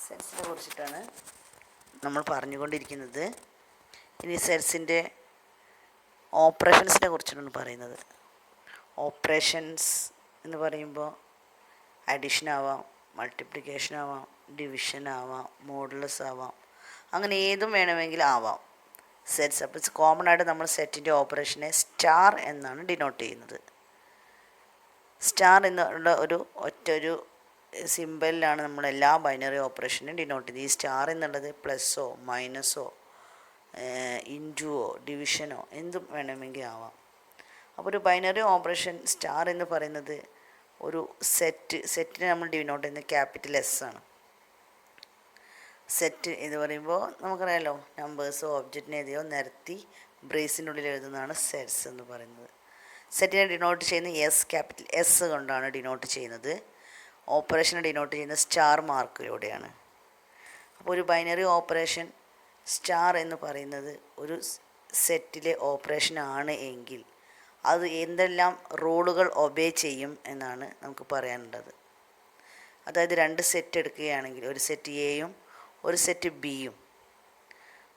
സെറ്റ്സിനെ കുറിച്ചിട്ടാണ് നമ്മൾ പറഞ്ഞുകൊണ്ടിരിക്കുന്നത്. ഇനി സെറ്റ്സിൻ്റെ ഓപ്പറേഷൻസിനെ കുറിച്ചിട്ടാണ് പറയുന്നത്. ഓപ്പറേഷൻസ് എന്ന് പറയുമ്പോൾ അഡീഷൻ ആവാം, മൾട്ടിപ്ലിക്കേഷൻ ആവാം, ഡിവിഷൻ ആവാം, മോഡുലസ് ആവാം, അങ്ങനെ ഏതും വേണമെങ്കിൽ ആവാം സെറ്റ്സ്. അപ്പോൾ കോമൺ ആയിട്ട് നമ്മൾ സെറ്റിൻ്റെ ഓപ്പറേഷനെ സ്റ്റാർ എന്നാണ് ഡിനോട്ട് ചെയ്യുന്നത്. സ്റ്റാർ എന്നുള്ള ഒറ്റൊരു സിമ്പലിലാണ് നമ്മൾ എല്ലാ ബൈനറി ഓപ്പറേഷനും ഡിനോട്ട് ചെയ്യുന്നത്. ഈ സ്റ്റാർ എന്നുള്ളത് പ്ലസ്സോ മൈനസോ ഇൻറ്റുവോ ഡിവിഷനോ എന്തും വേണമെങ്കിൽ ആവാം. അപ്പോൾ ഒരു ബൈനറി ഓപ്പറേഷൻ സ്റ്റാർ എന്ന് പറയുന്നത് ഒരു സെറ്റിനെ നമ്മൾ ഡിനോട്ട് ചെയ്യുന്നത് ക്യാപിറ്റൽ എസ് ആണ്. സെറ്റ് എന്ന് പറയുമ്പോൾ നമുക്കറിയാമല്ലോ, നമ്പേഴ്സോ ഒബ്ജക്റ്റിനെ ഏതെയോ നിരത്തി ബ്രേസിനുള്ളിൽ എഴുതുന്നതാണ് സെറ്റ്സ് എന്ന് പറയുന്നത്. സെറ്റിനെ ഡിനോട്ട് ചെയ്യുന്ന ക്യാപിറ്റൽ എസ് കൊണ്ടാണ് ഡിനോട്ട് ചെയ്യുന്നത്. ഓപ്പറേഷനെ ഡിനോട്ട് ചെയ്യുന്ന സ്റ്റാർ മാർക്കിലൂടെയാണ്. അപ്പോൾ ഒരു ബൈനറി ഓപ്പറേഷൻ സ്റ്റാർ എന്ന് പറയുന്നത് ഒരു സെറ്റിലെ ഓപ്പറേഷൻ ആണ് എങ്കിൽ അത് എന്തെല്ലാം റൂളുകൾ ഒബേ ചെയ്യും എന്നാണ് നമുക്ക് പറയാനുള്ളത്. അതായത് രണ്ട് സെറ്റ് എടുക്കുകയാണെങ്കിൽ, ഒരു സെറ്റ് എയും ഒരു സെറ്റ് ബിയും,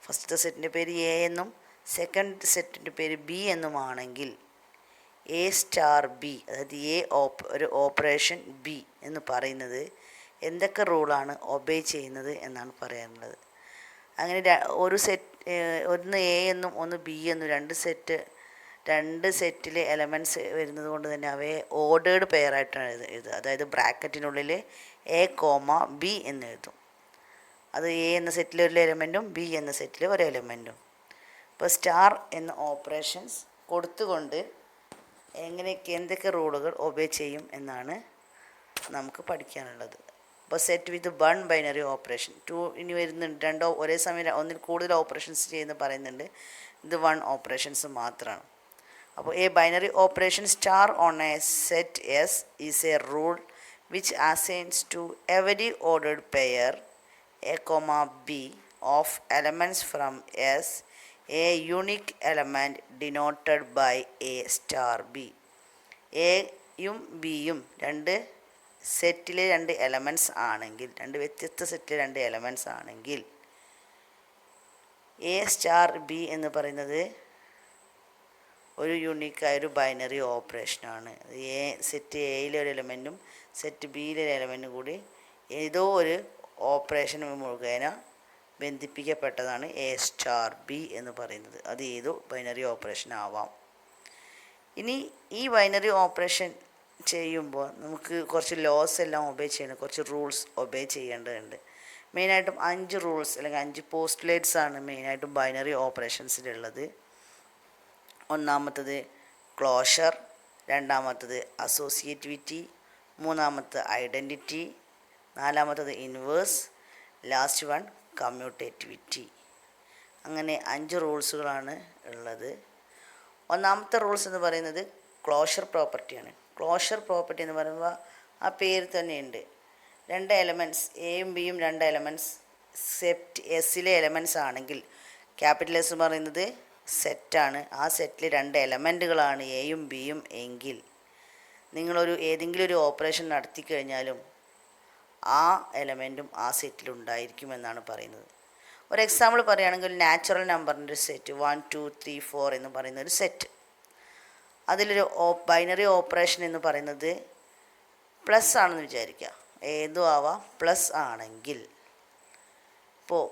ഫസ്റ്റത്തെ സെറ്റിൻ്റെ പേര് എ എന്നും സെക്കൻഡ് സെറ്റിൻ്റെ പേര് ബി എന്നുമാണെങ്കിൽ എ സ്റ്റാർ ബി, അതായത് ഒരു ഓപ്പറേഷൻ ബി എന്ന് പറയുന്നത് എന്തൊക്കെ റൂളാണ് ഒബേ ചെയ്യുന്നത് എന്നാണ് പറയാനുള്ളത്. അങ്ങനെ ഒന്ന് എ എന്നും ഒന്ന് ബി എന്നും രണ്ട് സെറ്റിലെ എലമെൻറ്റ്സ് വരുന്നത് കൊണ്ട് തന്നെ അവയെ ഓർഡേർഡ് പെയറായിട്ടാണ് എഴുതുക. അതായത് ബ്രാക്കറ്റിനുള്ളിൽ എ കോമ ബി എന്ന് എഴുതും. അത് എ എന്ന സെറ്റിലെ ഒരു എലമെൻറ്റും ബി എന്ന സെറ്റിലെ ഒരു എലമെൻറ്റും. ഇപ്പോൾ സ്റ്റാർ എന്ന ഓപ്പറേഷൻസ് കൊടുത്തുകൊണ്ട് എന്തൊക്കെ റൂളുകൾ ഒബേ ചെയ്യും എന്നാണ് നമുക്ക് പഠിക്കാനുള്ളത്. അപ്പോൾ set with one binary operation, ഇനി വരുന്നുണ്ട് രണ്ടോ ഒരേ സമയം ഒന്നിൽ കൂടുതൽ ഓപ്പറേഷൻസ് ചെയ്യുന്ന പറയുന്നുണ്ട്. ഇത് വൺ ഓപ്പറേഷൻസ് മാത്രമാണ്. അപ്പോൾ a binary operation star on a set S is a rule which assigns to every ordered pair a comma b of elements from S a unique element denoted by a star b. എയും ബിയും രണ്ട് സെറ്റിലെ രണ്ട് elements ആണെങ്കിൽ, രണ്ട് വ്യത്യസ്ത സെറ്റിലെ രണ്ട് എലമെൻറ്റ്സ് ആണെങ്കിൽ എ സ്റ്റാർ ബി എന്ന് പറയുന്നത് ഒരു യുണീക്കായൊരു ബൈനറി ഓപ്പറേഷനാണ്. സെറ്റ് എയിലെ ഒരു എലമെൻറ്റും സെറ്റ് ബിയിലെ ഒരു എലമെൻറ്റും കൂടി ഏതോ ഒരു ഓപ്പറേഷൻ മുഖേന ബന്ധിപ്പിക്കപ്പെട്ടതാണ് എ സ്റ്റാർ ബി എന്ന് പറയുന്നത്. അത് ഏതോ ബൈനറി ഓപ്പറേഷൻ ആവാം. ഇനി ഈ ബൈനറി ഓപ്പറേഷൻ ചെയ്യുമ്പോൾ നമുക്ക് കുറച്ച് ലോസ് എല്ലാം ഒബേ ചെയ്യണം, കുറച്ച് റൂൾസ് ഒബേ ചെയ്യേണ്ടതുണ്ട്. മെയിനായിട്ടും 5 റൂൾസ് അല്ലെങ്കിൽ 5 പോസ്റ്റുലേറ്റ്സ് ആണ് മെയിനായിട്ടും ബൈനറി ഓപ്പറേഷൻസിലുള്ളത്. ഒന്നാമത്തത് ക്ലോഷർ, രണ്ടാമത്തത് അസോസിയേറ്റിവിറ്റി, മൂന്നാമത്തത് ഐഡൻറ്റിറ്റി, നാലാമത്തത് ഇൻവേഴ്സ്, ലാസ്റ്റ് വൺ കമ്മ്യൂട്ടേറ്റിവിറ്റി. അങ്ങനെ 5 റൂൾസുകളാണ് ഉള്ളത്. ഒന്നാമത്തെ റൂൾസ് എന്ന് പറയുന്നത് ക്ലോഷർ പ്രോപ്പർട്ടിയാണ്. ക്ലോഷർ പ്രോപ്പർട്ടി എന്ന് പറയുമ്പോൾ ആ പേര് തന്നെയുണ്ട്. രണ്ട് എലമെൻറ്റ്സ് എയും ബിയും രണ്ട് എലമെൻറ്റ്സ് സെറ്റ് എസ്സിലെ എലമെൻറ്റ്സ് ആണെങ്കിൽ, ക്യാപിറ്റൽ എസ് എന്ന് പറയുന്നത് സെറ്റാണ്, ആ സെറ്റിൽ രണ്ട് എലമെൻറ്റുകളാണ് എയും ബിയും എങ്കിൽ നിങ്ങളൊരു ഏതെങ്കിലും ഒരു ഓപ്പറേഷൻ നടത്തി കഴിഞ്ഞാലും ആ എലമെൻറ്റും ആ സെറ്റിലുണ്ടായിരിക്കുമെന്നാണ് പറയുന്നത്. ഒരു എക്സാമ്പിൾ പറയുകയാണെങ്കിൽ നാച്ചുറൽ നമ്പറിൻ്റെ ഒരു സെറ്റ് 1 2 3 4 എന്ന് പറയുന്ന ഒരു സെറ്റ്, അതിലൊരു ബൈനറി ഓപ്പറേഷൻ എന്ന് പറയുന്നത് പ്ലസ് ആണെന്ന് വിചാരിക്കുക. ഏതും ആവാം. പ്ലസ് ആണെങ്കിൽ ഇപ്പോൾ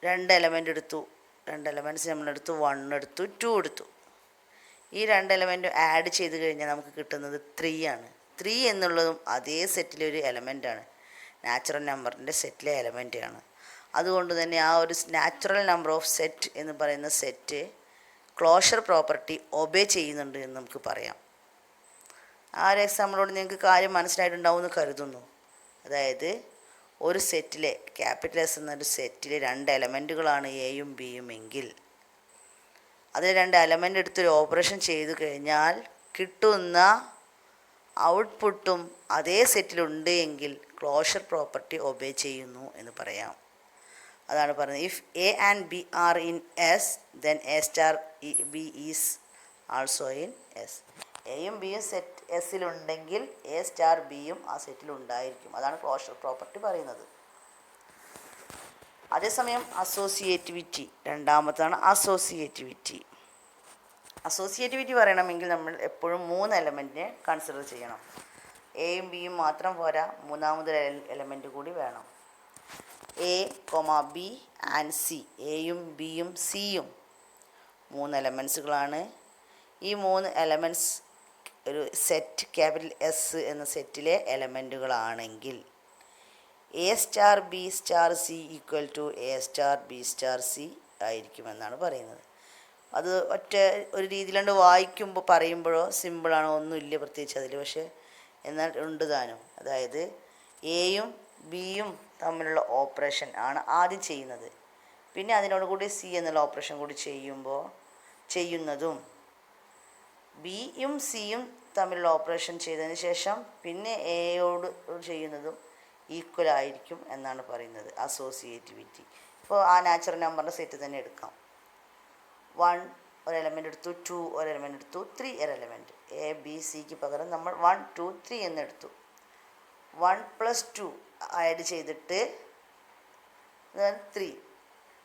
രണ്ട് എലമെൻറ്റ്സ് നമ്മളെടുത്തു, 1 എടുത്തു, 2 എടുത്തു. ഈ രണ്ട് എലമെൻറ്റും ആഡ് ചെയ്ത് കഴിഞ്ഞാൽ നമുക്ക് കിട്ടുന്നത് 3 ആണ്. 3 എന്നുള്ളതും അതേ സെറ്റിലെ ഒരു എലമെൻറ്റാണ്, നാച്ചുറൽ നമ്പറിൻ്റെ സെറ്റിലെ എലമെൻ്റ് ആണ്. അതുകൊണ്ട് തന്നെ ആ ഒരു നാച്ചുറൽ നമ്പർ ഓഫ് സെറ്റ് എന്ന് പറയുന്ന സെറ്റ് ക്ലോഷർ പ്രോപ്പർട്ടി ഒബേ ചെയ്യുന്നുണ്ട് എന്ന് നമുക്ക് പറയാം. ആ ഒരു എക്സാമ്പിളോട് നിങ്ങൾക്ക് കാര്യം മനസ്സിലായിട്ടുണ്ടാവും എന്ന് കരുതുന്നു. അതായത് ഒരു സെറ്റിലെ ക്യാപിറ്റൽ എസ് എന്നൊരു സെറ്റിലെ രണ്ട് എലമെൻറ്റുകളാണ് എയും ബിയും എങ്കിൽ അതിൽ രണ്ട് എലമെൻ്റ് എടുത്തൊരു ഓപ്പറേഷൻ ചെയ്തു കഴിഞ്ഞാൽ കിട്ടുന്ന ഔട്ട്പുട്ടും അതേ സെറ്റിലുണ്ട് എങ്കിൽ ക്ലോഷർ പ്രോപ്പർട്ടി ഒബേ ചെയ്യുന്നു എന്ന് പറയാം. അതാണ് പറയുന്നത്, if A and B are in S then A star B is also in S. എയും ബിയും സെറ്റ് എസ്സിലുണ്ടെങ്കിൽ എ സ്റ്റാർ ബിയും ആ സെറ്റിലുണ്ടായിരിക്കും. അതാണ് ക്ലോഷർ പ്രോപ്പർട്ടി പറയുന്നത്. അതേസമയം അസോസിയേറ്റിവിറ്റി രണ്ടാമത്താണ് അസോസിയേറ്റിവിറ്റി. അസോസിയേറ്റിവിറ്റി പറയണമെങ്കിൽ നമ്മൾ എപ്പോഴും 3 എലമെൻറ്റിനെ കൺസിഡർ ചെയ്യണം. എയും ബിയും മാത്രം പോരാ, മൂന്നാമതൊരു എലമെൻറ്റ് കൂടി വേണം. A, B and C. എയും ബിയും സിയും 3 എലമെൻസുകളാണ്. ഈ 3 എലമെൻറ്റ്സ് ഒരു സെറ്റ് ക്യാപിറ്റൽ എസ് എന്ന സെറ്റിലെ എലമെൻറ്റുകളാണെങ്കിൽ A star B star C equal to A star B star C ആയിരിക്കുമെന്നാണ് പറയുന്നത്. അത് ഒറ്റ ഒരു രീതിയിലാണ്ട് വായിക്കുമ്പോൾ പറയുമ്പോഴോ സിമ്പിളാണോ ഒന്നുമില്ല പ്രത്യേകിച്ച് അതിൽ, പക്ഷേ എന്നാൽ ഉണ്ട് താനും. അതായത് എയും ബിയും തമ്മിലുള്ള ഓപ്പറേഷൻ ആണ് ആദ്യം ചെയ്യുന്നത്. പിന്നെ അതിനോട് കൂടി സി എന്നുള്ള ഓപ്പറേഷൻ കൂടി ചെയ്യുന്നതും ബിയും സിയും തമ്മിലുള്ള ഓപ്പറേഷൻ ചെയ്തതിന് ശേഷം പിന്നെ എയോട് ചെയ്യുന്നതും ഈക്വൽ ആയിരിക്കും എന്നാണ് പറയുന്നത് അസോസിയേറ്റിവിറ്റി. ഇപ്പോൾ ആ നാച്ചുറൽ നമ്പറിൻ്റെ സെറ്റ് തന്നെ എടുക്കാം. 1 ഒരു എലമെൻ്റ് എടുത്തു, 2 ഒരു എലമെൻ്റ് എടുത്തു, 3 ഒരു എലമെൻറ്റ്. എ ബി സിക്ക് പകരം നമ്മൾ 1 2 3 എന്നെടുത്തു. 1 + 2 ആഡ് ചെയ്തിട്ട് 3.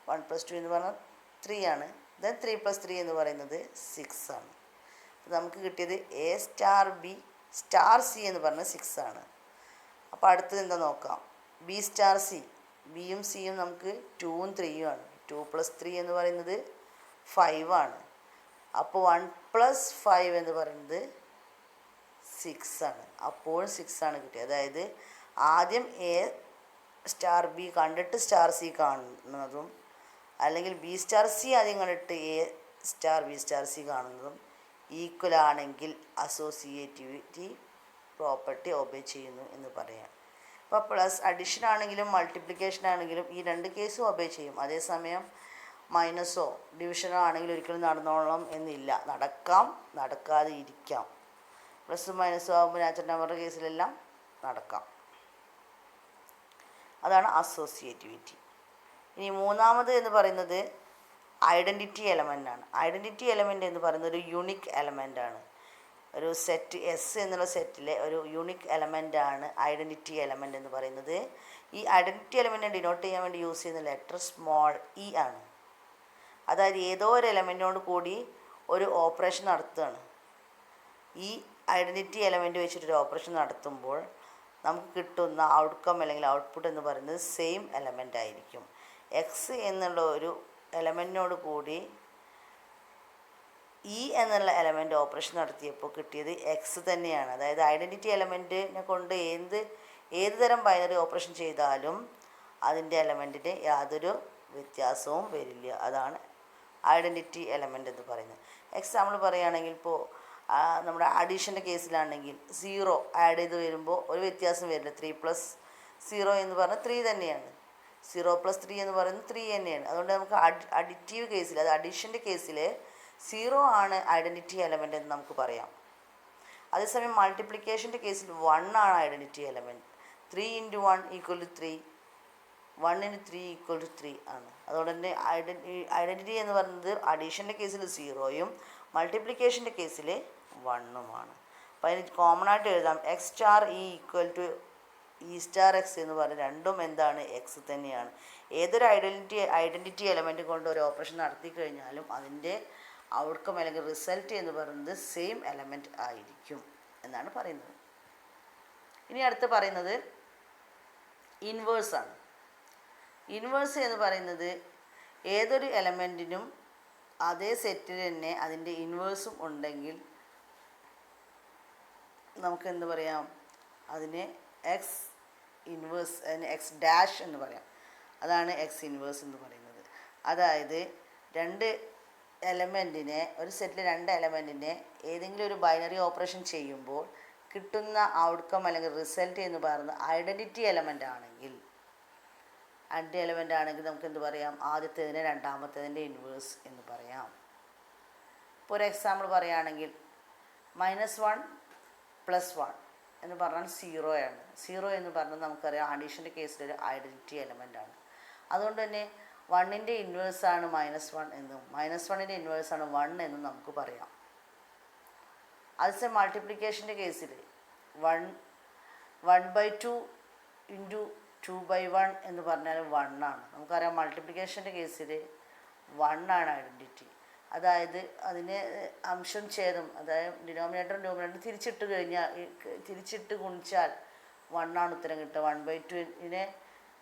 1 + 2 എന്ന് പറഞ്ഞാൽ 3 ആണ്. 3 + 3 എന്ന് പറയുന്നത് 6 ആണ്. നമുക്ക് കിട്ടിയത് A star B star C എന്ന് പറഞ്ഞാൽ 6 ആണ്. അപ്പോൾ അടുത്തത് എന്താ നോക്കാം. B star C. ബിയും സിയും നമുക്ക് 2ഉം 3ഉം ആണ്. 2 + 3 എന്ന് പറയുന്നത് 5 ആണ്. അപ്പോൾ 1 + 5 എന്ന് പറയുന്നത് 6 ആണ്. അപ്പോഴും 6 ആണ് കിട്ടിയത്. അതായത് ആദ്യം എ സ്റ്റാർ ബി കണ്ടിട്ട് സ്റ്റാർ സി കാണുന്നതും, അല്ലെങ്കിൽ ബി സ്റ്റാർ സി ആദ്യം കണ്ടിട്ട് A star B star C കാണുന്നതും ഈക്വൽ ആണെങ്കിൽ അസോസിയേറ്റിവിറ്റി പ്രോപ്പർട്ടി ഒബേ ചെയ്യുന്നു എന്ന് പറയാം. ഇപ്പോൾ പ്ലസ് അഡിഷൻ ആണെങ്കിലും മൾട്ടിപ്ലിക്കേഷൻ ആണെങ്കിലും ഈ 2 കേസും ഒബേ ചെയ്യും. അതേസമയം മൈനസോ ഡിവിഷനോ ആണെങ്കിൽ ഒരിക്കലും നടന്നോളണം എന്നില്ല. നടക്കാം, നടക്കാതെ ഇരിക്കാം. പ്ലസും മൈനസും ആകുമ്പോൾ നാച്ചുറൽ നമ്പറിൻ്റെ കേസിലെല്ലാം നടക്കാം. അതാണ് അസോസിയേറ്റിവിറ്റി. ഇനി മൂന്നാമത് എന്ന് പറയുന്നത് ഐഡൻറ്റിറ്റി എലമെൻ്റ് ആണ്. ഐഡൻറ്റിറ്റി എലമെൻ്റ് എന്ന് പറയുന്നത് ഒരു യൂണിക് എലമെൻ്റ് ആണ്. ഒരു സെറ്റ് എസ് എന്നുള്ള സെറ്റിലെ ഒരു യൂണിക് എലമെൻ്റ് ആണ് ഐഡൻറ്റിറ്റി എലമെൻ്റ് എന്ന് പറയുന്നത്. ഈ ഐഡൻറ്റിറ്റി എലമെൻറ്റിനെ ഡിനോട്ട് ചെയ്യാൻ വേണ്ടി യൂസ് ചെയ്യുന്ന ലെറ്റർ സ്മോൾ ഇ ആണ്. അതായത് ഏതോ ഒരു എലമെൻറ്റിനോട് കൂടി ഒരു ഓപ്പറേഷൻ നടത്തുകയാണ്. ഈ ഐഡൻറ്റിറ്റി എലമെൻറ്റ് വെച്ചിട്ടൊരു ഓപ്പറേഷൻ നടത്തുമ്പോൾ നമുക്ക് കിട്ടുന്ന ഔട്ട്കം അല്ലെങ്കിൽ ഔട്ട്പുട്ട് എന്ന് പറയുന്നത് സെയിം എലമെൻ്റ് ആയിരിക്കും. എക്സ് എന്നുള്ള ഒരു എലമെൻറ്റിനോട് കൂടി ഇ എന്നുള്ള എലമെൻറ്റ് ഓപ്പറേഷൻ നടത്തിയപ്പോൾ കിട്ടിയത് എക്സ് തന്നെയാണ്. അതായത് ഐഡൻറ്റിറ്റി എലമെൻറ്റിനെ കൊണ്ട് ഏത് തരം ബൈനറി ഓപ്പറേഷൻ ചെയ്താലും അതിൻ്റെ എലമെൻറ്റിന് യാതൊരു വ്യത്യാസവും വരില്ല. അതാണ് ഐഡൻറ്റിറ്റി എലമെൻ്റ് എന്ന് പറയുന്നത്. എക്സാമ്പിൾ പറയുകയാണെങ്കിൽ ഇപ്പോൾ നമ്മുടെ അഡീഷൻ്റെ കേസിലാണെങ്കിൽ 0 ആഡ് ചെയ്ത് വരുമ്പോൾ ഒരു വ്യത്യാസം വരില്ല. 3 + 0 എന്ന് പറഞ്ഞാൽ 3 തന്നെയാണ്. 0 + 3 എന്ന് പറയുന്നത് 3 തന്നെയാണ്. അതുകൊണ്ട് നമുക്ക് അഡിറ്റീവ് കേസിൽ, അത് അഡീഷൻ്റെ കേസിൽ 0 ആണ് ഐഡൻറ്റിറ്റി എലമെൻ്റ് എന്ന് നമുക്ക് പറയാം. അതേസമയം മൾട്ടിപ്ലിക്കേഷൻ്റെ കേസിൽ 1 ആണ് ഐഡൻറ്റിറ്റി എലമെൻറ്റ്. 3 × 1 = 3, 1 × 3 = 3 ആണ്. അതുകൊണ്ട് തന്നെ ഐഡൻറ്റിറ്റി എന്ന് പറയുന്നത് അഡീഷൻ്റെ കേസിൽ 0യും മൾട്ടിപ്ലിക്കേഷൻ്റെ കേസിൽ 1ഉമാണ്. അപ്പോൾ അതിന് കോമൺ ആയിട്ട് എഴുതാം X star E = E star X എന്ന് പറഞ്ഞാൽ രണ്ടും എന്താണ്, എക്സ് തന്നെയാണ്. ഏതൊരു ഐഡൻറ്റിറ്റി എലമെൻറ്റ് കൊണ്ട് ഒരു ഓപ്പറേഷൻ നടത്തി കഴിഞ്ഞാലും അതിൻ്റെ ഔട്ട്കം അല്ലെങ്കിൽ റിസൾട്ട് എന്ന് പറയുന്നത് സെയിം എലമെൻറ്റ് ആയിരിക്കും എന്നാണ് പറയുന്നത്. ഇനി അടുത്ത് പറയുന്നത് ഇൻവേഴ്സാണ്. ഇൻവേഴ്സ് എന്ന് പറയുന്നത് ഏതൊരു എലമെൻറ്റിനും അതേ സെറ്റിൽ തന്നെ അതിൻ്റെ ഇൻവേഴ്സും ഉണ്ടെങ്കിൽ നമുക്ക് എന്ത് പറയാം, അതിനെ എക്സ് ഇൻവേഴ്സ്, അതിന് എക്സ് ഡാഷ് എന്ന് പറയാം. അതാണ് എക്സ് ഇൻവേഴ്സ് എന്ന് പറയുന്നത്. അതായത് ഒരു സെറ്റിലെ 2 എലമെൻറ്റിനെ ഏതെങ്കിലും ഒരു ബൈനറി ഓപ്പറേഷൻ ചെയ്യുമ്പോൾ കിട്ടുന്ന ഔട്ട്കം അല്ലെങ്കിൽ റിസൾട്ട് എന്ന് പറയുന്നത് ഐഡൻറ്റിറ്റി എലമെൻ്റ് ആണെങ്കിൽ നമുക്ക് എന്ത് പറയാം, ആദ്യത്തേതിനെ രണ്ടാമത്തേതിൻ്റെ ഇൻവേഴ്സ് എന്ന് പറയാം. ഇപ്പോൾ ഒരു എക്സാമ്പിൾ പറയുകയാണെങ്കിൽ -1 + 1 എന്ന് പറഞ്ഞാൽ 0 ആണ്. 0 എന്ന് പറഞ്ഞാൽ നമുക്കറിയാം അഡീഷൻ്റെ കേസിലൊരു ഐഡൻറ്റിറ്റി എലമെൻ്റ് ആണ്. അതുകൊണ്ട് തന്നെ 1ൻ്റെ ഇൻവേഴ്സാണ് -1 എന്നും -1ൻ്റെ ഇൻവേഴ്സാണ് 1 എന്നും നമുക്ക് പറയാം. അതേസമയം മൾട്ടിപ്ലിക്കേഷൻ്റെ കേസിൽ 1/2 × 2/1 എന്ന് പറഞ്ഞാൽ 1 ആണ്. നമുക്കറിയാം മൾട്ടിപ്ലിക്കേഷൻ്റെ കേസിൽ 1 ആണ് ഐഡൻറ്റിറ്റി. അതായത് അതിന് അംശം ഛേദം, അതായത് ഡിനോമിനേറ്ററും ന്യൂമിനേറ്ററും തിരിച്ചിട്ട് ഗുണിച്ചാൽ 1 ആണ് ഉത്തരം കിട്ടുക. 1/2നെ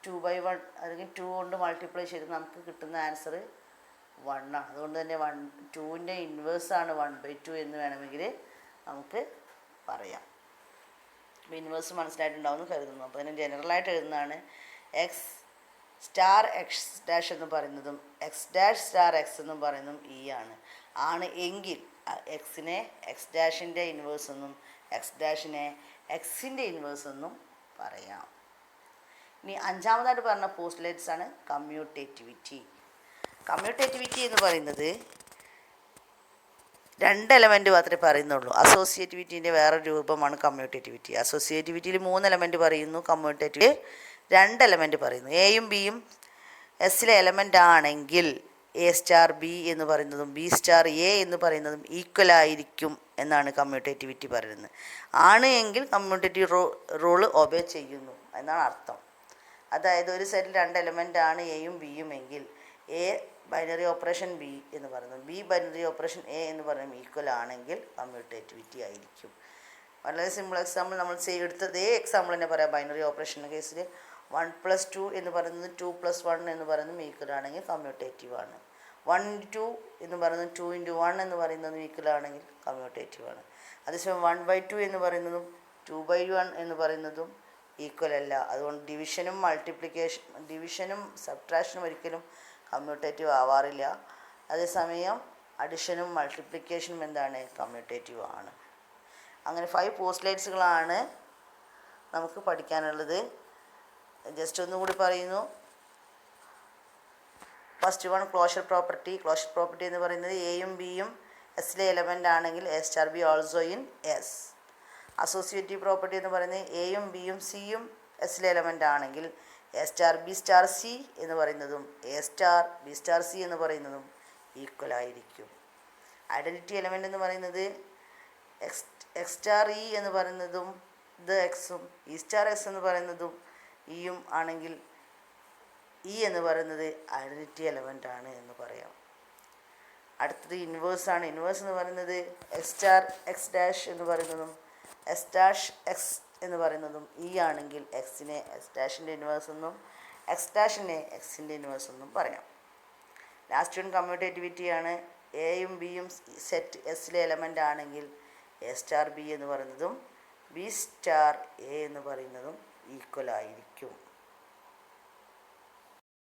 2/1 അല്ലെങ്കിൽ 2 കൊണ്ട് മൾട്ടിപ്ലൈ ചെയ്ത് നമുക്ക് കിട്ടുന്ന ആൻസർ 1 ആണ്. അതുകൊണ്ട് തന്നെ 2ൻ്റെ ഇൻവേഴ്സാണ് 1/2 എന്ന് വേണമെങ്കിൽ നമുക്ക് പറയാം. അപ്പോൾ ഇൻവേഴ്സ് മനസ്സിലായിട്ടുണ്ടാവുമെന്ന് കരുതുന്നു. അപ്പോൾ അതിന് ജനറലായിട്ട് എഴുതുന്നതാണ് എക്സ് സ്റ്റാർ എക്സ് ഡാഷ് എന്ന് പറയുന്നതും എക്സ് ഡാഷ് സ്റ്റാർ എക്സ് എന്നും പറയുന്നതും ആണ് എങ്കിൽ എക്സിനെ എക്സ് ഡാഷിൻ്റെ ഇൻവേഴ്സ് എന്നും എക്സ് ഡാഷിനെ എക്സിൻ്റെ ഇൻവേഴ്സ് എന്നും പറയാം. ഇനി അഞ്ചാമതായിട്ട് പറഞ്ഞ പോസ്റ്റുലേറ്റ്സ് ആണ് കമ്മ്യൂട്ടേറ്റിവിറ്റി. കമ്മ്യൂട്ടേറ്റിവിറ്റി എന്ന് പറയുന്നത് 2 എലമെൻറ്റ് മാത്രമേ പറയുന്നുള്ളൂ. അസോസിയേറ്റിവിറ്റീൻ്റെ വേറൊരു രൂപമാണ് കമ്മ്യൂട്ടേറ്റിവിറ്റി. അസോസിയേറ്റിവിറ്റിയിൽ 3 എലമെൻറ്റ് പറയുന്നു, കമ്മ്യൂട്ടേറ്റിവിറ്റി 2 എലമെൻറ്റ് പറയുന്നു. എയും ബിയും എസിലെ എലമെൻ്റ് ആണെങ്കിൽ എ സ്റ്റാർ ബി എന്ന് പറയുന്നതും ബി സ്റ്റാർ എ എന്ന് പറയുന്നതും ഈക്വൽ ആയിരിക്കും എന്നാണ് കമ്മ്യൂട്ടേറ്റിവിറ്റി പറയുന്നത്. ആണ് എങ്കിൽ കമ്മ്യൂട്ടേറ്റീവ് റൂള് ഒബേ ചെയ്യുന്നു എന്നാണ് അർത്ഥം. അതായത് ഒരു സെറ്റിൽ 2 എലമെൻ്റ് ആണ് എയും ബിയും എങ്കിൽ എ ബൈനറി ഓപ്പറേഷൻ ബി എന്ന് പറയുന്നത് ബി ബൈനറി ഓപ്പറേഷൻ എ എന്ന് പറയുന്നത് ഈക്വൽ ആണെങ്കിൽ കമ്മ്യൂട്ടേറ്റിവിറ്റി ആയിരിക്കും. വളരെ സിമ്പിൾ എക്സാമ്പിൾ നമ്മൾ എടുത്തതേ എക്സാമ്പിൾ തന്നെ പറയാം. ബൈനറി ഓപ്പറേഷൻ്റെ കേസിൽ 1+2 എന്ന് പറയുന്നത് 2+1 എന്ന് പറയുന്നതും ഈക്വൽ ആണെങ്കിൽ കമ്മ്യൂട്ടേറ്റീവ് ആണ്. 1 എന്ന് പറയുന്നത് 2 എന്ന് പറയുന്നതും ഈക്വൽ ആണെങ്കിൽ കമ്മ്യൂട്ടേറ്റീവ് ആണ്. അതേസമയം 1/2 എന്ന് പറയുന്നതും 2/1 എന്ന് പറയുന്നതും ഈക്വൽ അല്ല. അതുകൊണ്ട് ഡിവിഷനും സബ്ട്രാക്ഷനും ഒരിക്കലും കമ്മ്യൂട്ടേറ്റീവ് ആവാറില്ല. അതേസമയം അഡിഷനും മൾട്ടിപ്ലിക്കേഷനും എന്താണ് കമ്മ്യൂട്ടേറ്റീവ് ആണ്. അങ്ങനെ 5 പോസ്റ്റുലേറ്റ്സുകളാണ് നമുക്ക് പഠിക്കാനുള്ളത്. ജസ്റ്റ് ഒന്നുകൂടി പറയുന്നു. First one closure property. Closure property എന്ന് പറയുന്നത് എയും ബിയും എസിലെ എലമെൻ്റ് ആണെങ്കിൽ A star B also in S. Associative property എന്ന് പറയുന്നത് എയും ബിയും സിയും എസിലെ എലമെൻ്റ് ആണെങ്കിൽ A star B star C എന്ന് പറയുന്നതും A star B star C എന്ന് പറയുന്നതും ഈക്വൽ ആയിരിക്കും. ഐഡൻറ്റിറ്റി എലമെൻ്റ് എന്ന് പറയുന്നത് എക്സ് സ്റ്റാർ ഇ എന്ന് പറയുന്നതും ഇത് എക്സും ഇ സ്റ്റാർ എക്സ് എന്ന് പറയുന്നതും ഇയും ആണെങ്കിൽ ഇ എന്ന് പറയുന്നത് ഐഡൻറ്റിറ്റി എലമെൻ്റ് ആണ് എന്ന് പറയാം. അടുത്തത് ഇൻവേഴ്സാണ്. ഇൻവേഴ്സ് എന്ന് പറയുന്നത് എക്സ് സ്റ്റാർ എക്സ് ഡാഷ് എന്ന് പറയുന്നതും എസ് ഡാഷ് എക്സ് എന്ന് പറയുന്നതും ഇ ആണെങ്കിൽ എക്സിനെ എസ് ഡാഷിൻ്റെ ഇൻവേഴ്സ് എന്നും എക്സ് ഡാഷിനെ എക്സിൻ്റെ ഇൻവേഴ്സ് എന്നും പറയാം. ലാസ്റ്റ് വൺ കമ്മ്യൂട്ടേറ്റിവിറ്റിയാണ്. എയും ബിയും സെറ്റ് എസിലെ എലമെൻ്റ് ആണെങ്കിൽ എ സ്റ്റാർ ബി എന്ന് പറയുന്നതും ബി സ്റ്റാർ എ എന്ന് പറയുന്നതും ഈക്വൽ ആയിരിക്കും.